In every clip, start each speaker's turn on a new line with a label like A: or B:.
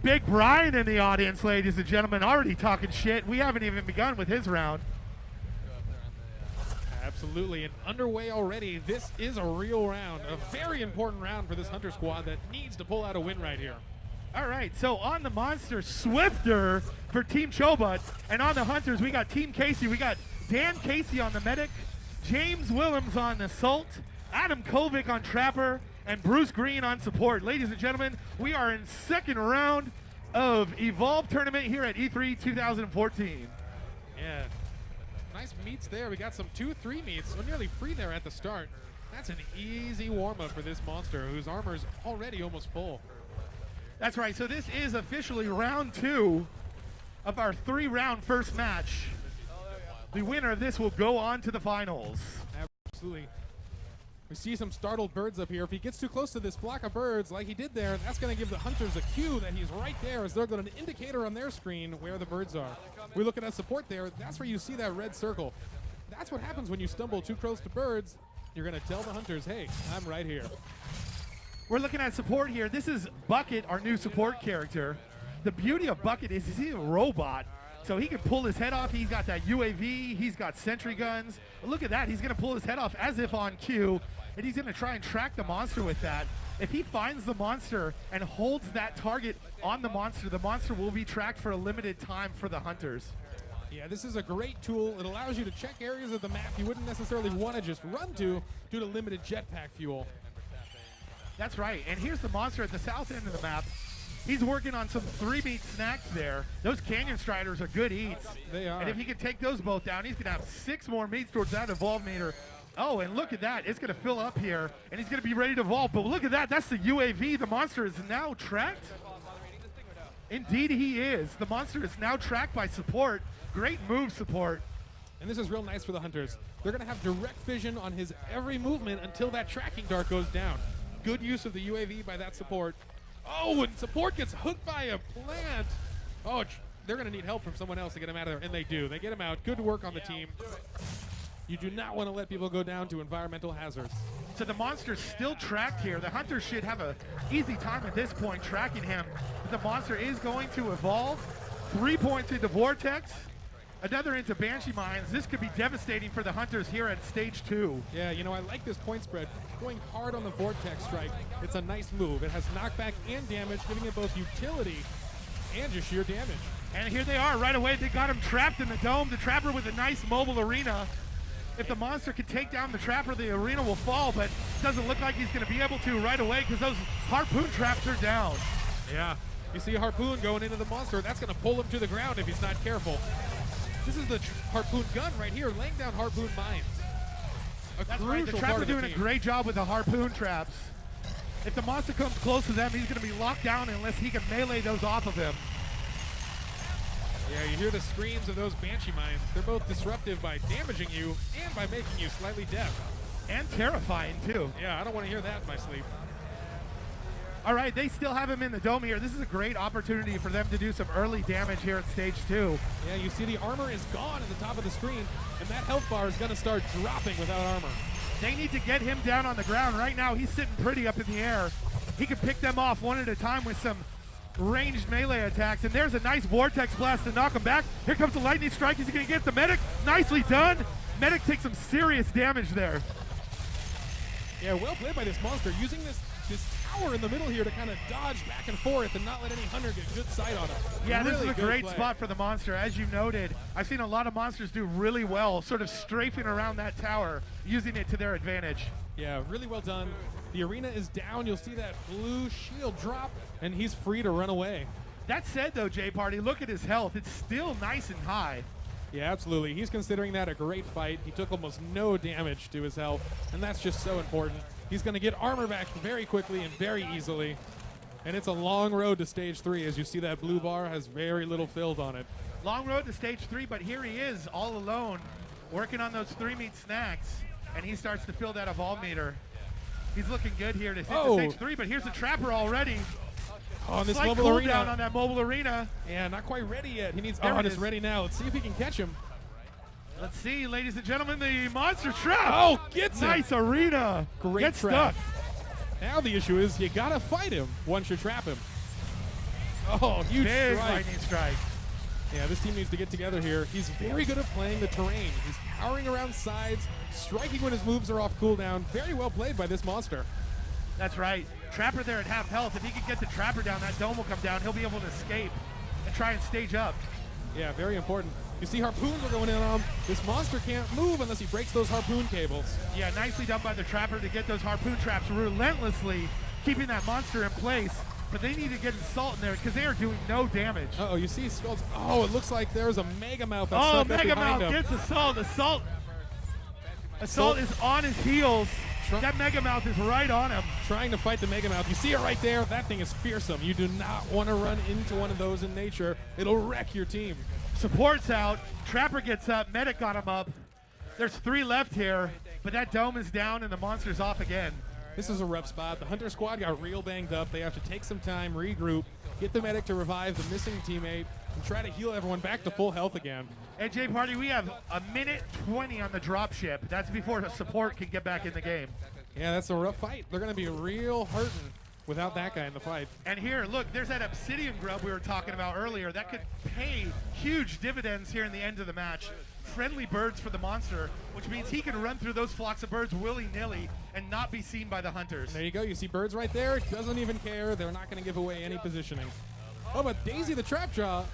A: Big Brian in the audience, ladies and gentlemen, already talking shit. We haven't even begun with his round.
B: Absolutely, and underway already. This is a real round, a very important round for this Hunter squad that needs to pull out a win right here.
A: All right, so on the Monster, Swifter for Team Chobot, and on the Hunters, we got Team Casey. We got Dan Casey on the Medic, James Willems on Assault, Adam Kovic on Trapper, and Bruce Green on Support. Ladies and gentlemen, we are in second round of Evolve Tournament here at E3 2014.
B: Yeah. Nice meets there. We got some 2-3 meets, so nearly free there at the start. That's an easy warm-up for this monster, whose armor is already almost full.
A: That's right. So this is officially round 2 of our 3-round first match. The winner of this will go on to the finals.
B: Absolutely. We see some startled birds up here. If he gets too close to this flock of birds like he did there, that's going to give the Hunters a cue that he's right there, as they're going to indicator on their screen where the birds are. We're looking at support there. That's where you see that red circle. That's what happens when you stumble too close to birds. You're going to tell the Hunters, hey, I'm right here.
A: We're looking at support here. This is Bucket, our new support character. The beauty of Bucket is he's a robot, so he can pull his head off. He's got that UAV. He's got sentry guns. But look at that. He's going to pull his head off as if on cue, and he's going to try and track the monster with that. If he finds the monster and holds that target on the monster will be tracked for a limited time for the Hunters.
B: Yeah, this is a great tool. It allows you to check areas of the map you wouldn't necessarily want to just run to due to limited jetpack fuel.
A: That's right. And here's the monster at the south end of the map. He's working on some 3-meat snacks there. Those Canyon Striders are good eats.
B: They are.
A: And if he can take those both down, he's going to have 6 more meats towards that evolve meter. Oh, and look at that. It's going to fill up here, and he's going to be ready to evolve. But look at that. That's the UAV. The monster is now tracked. Indeed, he is. The monster is now tracked by support. Great move, support.
B: And this is real nice for the Hunters. They're going to have direct vision on his every movement until that tracking dart goes down. Good use of the UAV by that support. Oh, and support gets hooked by a plant. Oh, they're going to need help from someone else to get him out of there, and they do. They get him out. Good work on the team. You do not want to let people go down to environmental hazards.
A: So the monster's still tracked here. The Hunters should have an easy time at this point tracking him. But the monster is going to evolve. 3 points into Vortex. Another into Banshee Mines. This could be devastating for the Hunters here at stage 2.
B: Yeah, you know, I like this point spread. Going hard on the Vortex strike. It's a nice move. It has knockback and damage, giving it both utility and just sheer damage.
A: And here they are right away. They got him trapped in the dome. The Trapper with a nice mobile arena. If the monster can take down the Trapper, the arena will fall, but it doesn't look like he's going to be able to right away because those harpoon traps are down.
B: Yeah, you see a harpoon going into the monster. That's going to pull him to the ground if he's not careful. This is the harpoon gun right here, laying down harpoon mines.
A: That's right. The Trapper doing a great job with the harpoon traps. If the monster comes close to them, he's going to be locked down unless he can melee those off of him.
B: Yeah, you hear the screams of those Banshee Mines. They're both disruptive by damaging you and by making you slightly deaf.
A: And terrifying, too.
B: Yeah, I don't want to hear that in my sleep.
A: All right, they still have him in the dome here. This is a great opportunity for them to do some early damage here at stage 2.
B: Yeah, you see the armor is gone at the top of the screen, and that health bar is going to start dropping without armor.
A: They need to get him down on the ground. Right now, he's sitting pretty up in the air. He can pick them off one at a time with some ranged melee attacks, and there's a nice Vortex Blast to knock him back. Here comes the Lightning Strike. He's going to get the Medic. Nicely done. Medic takes some serious damage there.
B: Yeah, well played by this monster, using this tower in the middle here to kind of dodge back and forth and not let any hunter get good sight on him.
A: Yeah, really, this is a great spot for the monster. As you noted, I've seen a lot of monsters do really well, sort of strafing around that tower, using it to their advantage.
B: Yeah, really well done. The arena is down. You'll see that blue shield drop, and he's free to run away.
A: That said, though, J-Party, look at his health. It's still nice and high.
B: Yeah, absolutely. He's considering that a great fight. He took almost no damage to his health, and that's just so important. He's going to get armor back very quickly and very easily. And it's a long road to stage 3. As you see, that blue bar has very little filled on it.
A: Long road to stage 3, but here he is all alone, working on those 3-meat snacks, and he starts to fill that evolve meter. He's looking good here to hit to stage 3, but here's the Trapper already.
B: On this
A: Slight
B: mobile arena.
A: down on that mobile arena.
B: Yeah, not quite ready yet. He needs
A: There it
B: it's
A: is.
B: ready now. Let's see if he can catch him.
A: Let's see, ladies and gentlemen, the monster trap.
B: Oh, gets him.
A: Nice arena.
B: Great
A: Gets
B: trap.
A: stuck.
B: Now the issue is you gotta fight him once you trap him. Oh, huge
A: Big
B: strike.
A: lightning strike.
B: Yeah, this team needs to get together here. He's very good at playing the terrain. He's powering around sides, striking when his moves are off cooldown. Very well played by this monster.
A: That's right. Trapper there at half health. If he can get the Trapper down, that dome will come down. He'll be able to escape and try and stage up.
B: Yeah, very important. You see harpoons are going in on him. This monster can't move unless he breaks those harpoon cables.
A: Yeah, nicely done by the Trapper to get those harpoon traps relentlessly, keeping that monster in place. But they need to get Assault in there because they are doing no damage.
B: Uh-oh, you see Skulls. Oh, it looks like there's a Mega Mouth that's
A: Oh,
B: stuck up
A: Mega
B: behind
A: Mouth
B: him.
A: gets Assault is on his heels. That Mega Mouth is right on him.
B: Trying to fight the Mega Mouth. You see it right there? That thing is fearsome. You do not want to run into one of those in nature. It'll wreck your team.
A: Support's out. Trapper gets up. Medic got him up. There's 3 left here, but that dome is down and the monster's off again.
B: This is a rough spot. The Hunter squad got real banged up. They have to take some time, regroup, get the medic to revive the missing teammate, and try to heal everyone back to full health again.
A: Hey, Jay Party, we have a minute 20 on the dropship. That's before the support can get back in the game.
B: Yeah, that's a rough fight. They're going to be real hurting without that guy in the fight.
A: And here, look, there's that Obsidian grub we were talking about earlier. That could pay huge dividends here in the end of the match. Friendly birds for the monster, which means he can run through those flocks of birds willy-nilly and not be seen by the hunters.
B: There you go. You see birds right there. Doesn't even care. They're not going to give away any positioning. Oh, but Daisy the Trapjaw,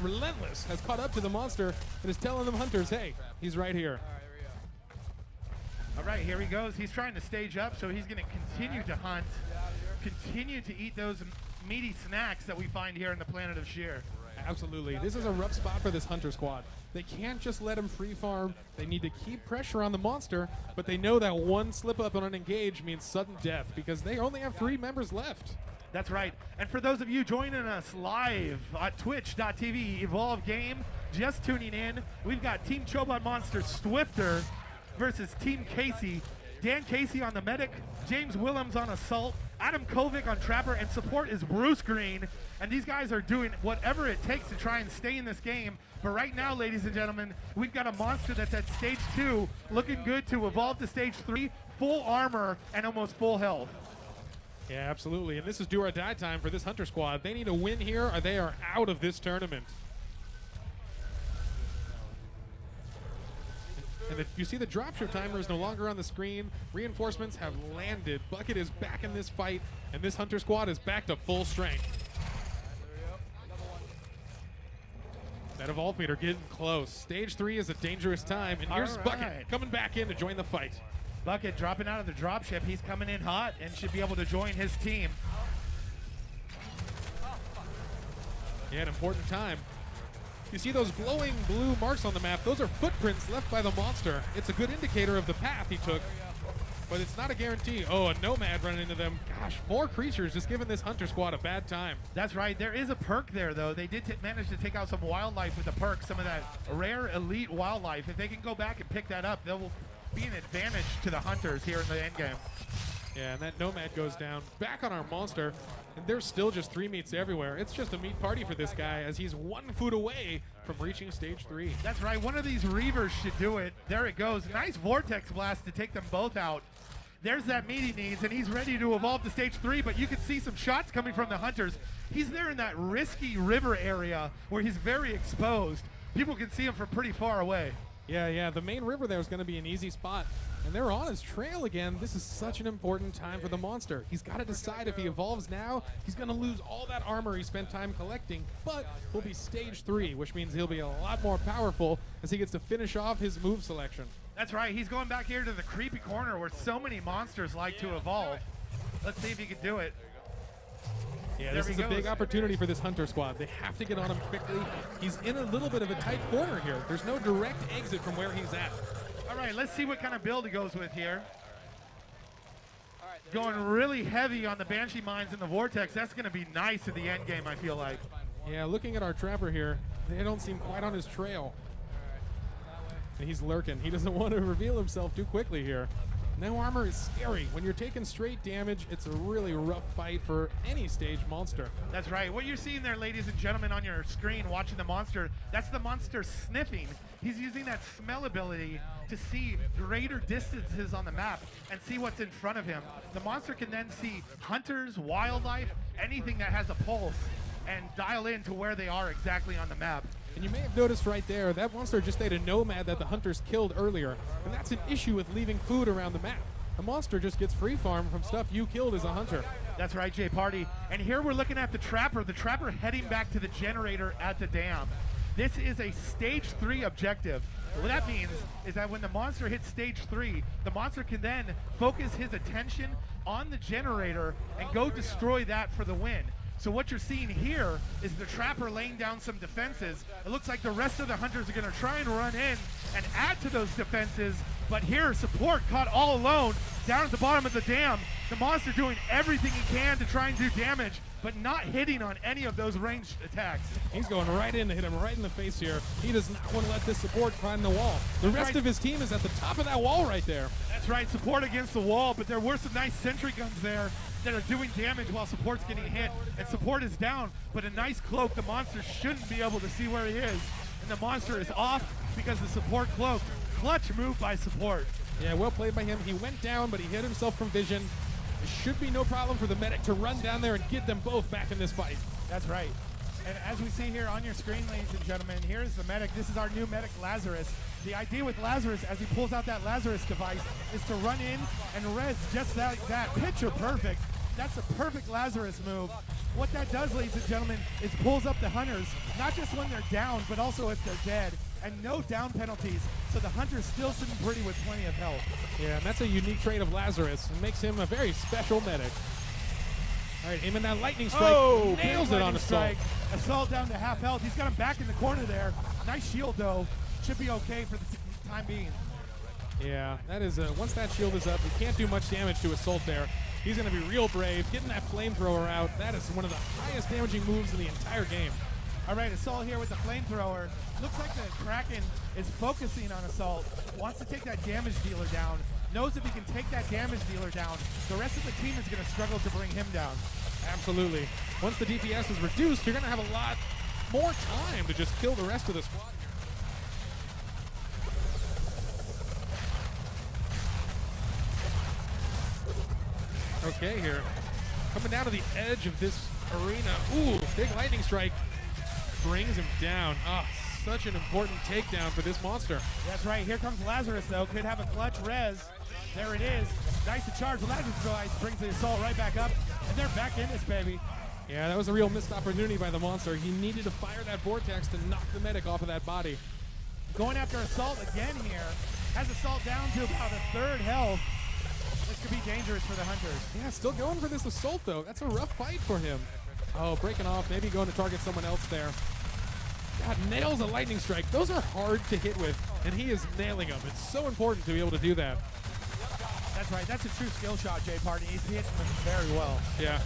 B: relentless, has caught up to the monster and is telling them hunters, hey, he's right here.
A: All right, here he goes. He's trying to stage up, so he's going to continue to hunt, continue to eat those meaty snacks that we find here on the planet of Sheer.
B: Absolutely. This is a rough spot for this Hunter squad. They can't just let him free farm. They need to keep pressure on the monster, but they know that one slip up on an engage means sudden death because they only have 3 members left.
A: That's right. And for those of you joining us live at twitch.tv, Evolve Game, just tuning in, we've got Team Chobot Monster Swifter versus Team Casey. Dan Casey on the medic, James Willems on assault, Adam Kovic on trapper, and support is Bruce Green. And these guys are doing whatever it takes to try and stay in this game. But right now, ladies and gentlemen, we've got a monster that's at stage 2, looking good to evolve to stage 3, full armor and almost full health.
B: Yeah, absolutely. And this is do or die time for this Hunter squad. They need to win here or they are out of this tournament. And you see the dropship timer is no longer on the screen. Reinforcements have landed. Bucket is back in this fight, and this Hunter squad is back to full strength. That evolve meter getting close. Stage 3 is a dangerous time, and here's Bucket coming back in to join the fight.
A: Bucket dropping out of the dropship. He's coming in hot and should be able to join his team.
B: Yeah, an important time. You see those glowing blue marks on the map? Those are footprints left by the monster. It's a good indicator of the path he took, but it's not a guarantee. Oh, a nomad running into them. Gosh, 4 creatures just giving this Hunter squad a bad time.
A: That's right. There is a perk there, though. They did manage to take out some wildlife with the perk, some of that rare elite wildlife. If they can go back and pick that up, they'll be an advantage to the hunters here in the end game.
B: Yeah, and that nomad goes down. Back on our monster, and there's still just 3 meats everywhere. It's just a meat party for this guy as he's 1 foot away from reaching stage 3.
A: That's right. One of these Reavers should do it. There it goes. Nice Vortex Blast to take them both out. There's that meat he needs, and he's ready to evolve to stage 3, but you can see some shots coming from the hunters. He's there in that risky river area where he's very exposed. People can see him from pretty far away.
B: Yeah, the main river there is going to be an easy spot. And they're on his trail again. This is such an important time for the monster. He's got to decide if he evolves now, he's going to lose all that armor he spent time collecting, but he'll be stage 3, which means he'll be a lot more powerful as he gets to finish off his move selection.
A: That's right. He's going back here to the creepy corner where so many monsters like to evolve. Let's see if he can do it.
B: Yeah,
A: There
B: this
A: he
B: is a big
A: goes.
B: opportunity for this Hunter squad. They have to get on him quickly. He's in a little bit of a tight corner here. There's no direct exit from where he's at.
A: All right, let's see what kind of build he goes with here. Going really heavy on the Banshee Mines and the Vortex. That's going to be nice in the end game, I feel like.
B: Yeah, looking at our trapper here, they don't seem quite on his trail. And he's lurking. He doesn't want to reveal himself too quickly here. No armor is scary. When you're taking straight damage, it's a really rough fight for any stage monster.
A: That's right. What you're seeing there, ladies and gentlemen, on your screen watching the monster, that's the monster sniffing. He's using that smell ability to see greater distances on the map and see what's in front of him. The monster can then see hunters, wildlife, anything that has a pulse. and dial in to where they are exactly on the map.
B: And you may have noticed right there, that monster just ate a nomad that the hunters killed earlier. And that's an issue with leaving food around the map. The monster just gets free farm from stuff you killed as a hunter.
A: That's right, Jay Party. And here we're looking at the Trapper heading back to the generator at the dam. This is a stage 3 objective. What that means is that when the monster hits stage 3, the monster can then focus his attention on the generator and go destroy that for the win. So what you're seeing here is the Trapper laying down some defenses. It looks like the rest of the hunters are going to try and run in and add to those defenses, but here support caught all alone down at the bottom of the dam. The monster doing everything he can to try and do damage, but not hitting on any of those ranged attacks.
B: He's going right in to hit him right in the face here. He does not want to let this support climb the wall. The rest of his team is at the top of that wall right there.
A: That's right, support against the wall, but there were some nice sentry guns there that are doing damage while support's getting hit, and support is down, but a nice cloak. The monster shouldn't be able to see where he is, and the monster is off because the support cloak. Clutch move by support.
B: Yeah, well played by him. He went down, but he hit himself from vision. It should be no problem for the medic to run down there and get them both back in this fight.
A: That's right. And as we see here on your screen, ladies and gentlemen, here's the medic. This is our new medic, Lazarus. The idea with Lazarus, as he pulls out that Lazarus device, is to run in and res just like that. Picture perfect. That's a perfect Lazarus move. What that does, ladies and gentlemen, is pulls up the hunters, not just when they're down, but also if they're dead. And no down penalties, so the hunter's still sitting pretty with plenty of health.
B: Yeah, and that's a unique trait of Lazarus. It makes him a very special medic. All right, aiming that lightning strike.
A: Oh,
B: nails it on Assault.
A: Assault down to half health. He's got him back in the corner there. Nice shield, though. Should be okay for the time being.
B: Yeah, that is, once that shield is up, you can't do much damage to Assault there. He's going to be real brave, getting that flamethrower out. That is one of the highest damaging moves in the entire game.
A: All right, Assault here with the flamethrower. Looks like the Kraken is focusing on Assault, wants to take that damage dealer down, knows if he can take that damage dealer down, the rest of the team is going to struggle to bring him down.
B: Absolutely. Once the DPS is reduced, you're going to have a lot more time to just kill the rest of the squad. Okay, here. Coming down to the edge of this arena. Ooh, big lightning strike. Brings him down. Ah, such an important takedown for this monster.
A: That's right. Here comes Lazarus, though. Could have a clutch res. There it is. Nice to charge. Lazarus device brings the Assault right back up, and they're back in this, baby.
B: Yeah, that was a real missed opportunity by the monster. He needed to fire that vortex to knock the medic off of that body.
A: Going after Assault again here. Has Assault down to about a third health. This could be dangerous for the hunters.
B: Yeah, still going for this Assault, though. That's a rough fight for him. Oh, breaking off. Maybe going to target someone else there. God, nails a lightning strike. Those are hard to hit with, and he is nailing them. It's so important to be able to do that.
A: That's right. That's a true skill shot, Jay Party. He's hitting them very well.
B: Yeah.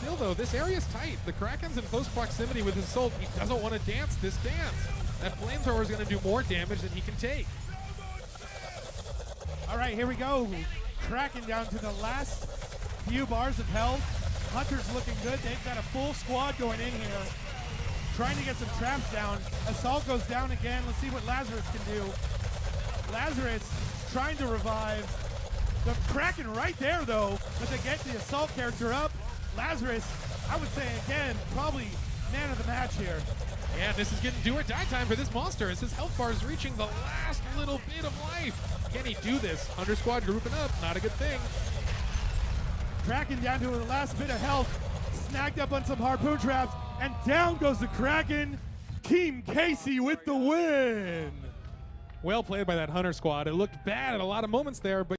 B: Still, though, this area's tight. The Kraken's in close proximity with his Assault. He doesn't want to dance this dance. That flamethrower is going to do more damage than he can take.
A: All right, here we go. Kraken down to the last few bars of health. Hunter's looking good. They've got a full squad going in here, trying to get some traps down. Assault goes down again. Let's see what Lazarus can do. Lazarus trying to revive. The Kraken right there, though, but they get the Assault character up. Lazarus, I would say again, probably man of the match here.
B: Yeah, this is getting do or die time for this monster as his health bar is reaching the last little bit of life. Can he do this? Hunter squad grouping up, not a good thing.
A: Kraken down to the last bit of health, snagged up on some harpoon traps, and down goes the Kraken. Team Casey with the win.
B: Well played by that Hunter squad. It looked bad at a lot of moments there, but